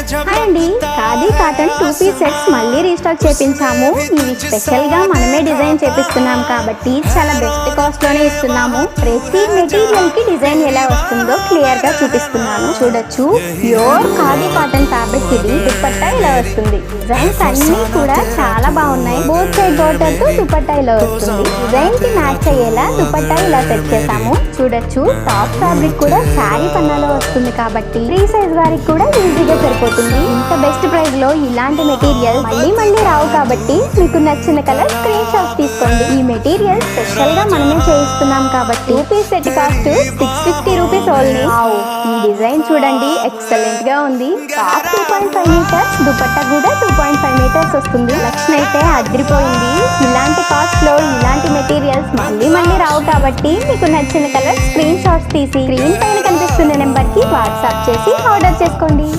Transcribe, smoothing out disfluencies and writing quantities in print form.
Hi అండి, khadi cotton 2 piece sets మళ్ళీ restock చేపించాము. ఇవి స్పెషల్ గా మనమే డిజైన్ చేపిస్తున్నాం కాబట్టి చాలా బెస్ట్ కాస్ట్ లోనే ఇస్తున్నాము. ప్రతి మెటీరియల్ కి డిజైన్ ఎలా వస్తుందో క్లియర్ గా చూపిస్తున్నాను. చూడొచ్చు, ప్యూర్ ఖాదీ కాటన్ ఫ్యాబ్రిక్. ఇది దుపట్టా ఇలా వస్తుంది. డిజైన్స్ అన్ని కూడా చాలా బాగున్నాయి. బోత్ సైడ్ బోర్డర్ తో దుపట్టా ఇలా వస్తుంది. డిజైన్ కి మ్యాచ్ అయ్యేలా దుపట్టా ఇలా సెట్ చేసాము. చూడొచ్చు, టాప్ ఫ్యాబ్రిక్ కూడా శారీ పన్నాలో వస్తుంది కాబట్టి ఫ్రీ సైజ్ వారికి కూడా ఈజీగా సరిపోతుంది. ఇంత బెస్ట్ ప్రైస్ లో ఇలాంటి మెటీరియల్ మళ్ళీ రావు కాబట్టి మీకు నచ్చిన కలర్ స్క్రీన్ షాట్ తీసుకోండి. ఈ మెటీరియల్ స్పెషల్ గా మనమే చేయిస్తున్నాం కాబట్టి 2 piece set cost 650 rupees only. ఈ డిజైన్ చూడండి, ఎక్సలెంట్ గా ఉంది. టాప్ 2.5 మీటర్స్, దుపట్టా కూడా 2.5 మీటర్స్ వస్తుంది. కలెక్షన్ అయితే అదిరిపోయింది. ఇలాంటి కాస్ట్ లో ఇలాంటి మెటీరియల్స్ మళ్ళీ రావు కాబట్టి మీకు నచ్చిన కలర్ స్క్రీన్ షాట్స్ తీసి స్క్రీన్ పైన కనిపిస్తున్న నెంబర్ కి వాట్సాప్ చేసి ఆర్డర్ చేసుకోండి.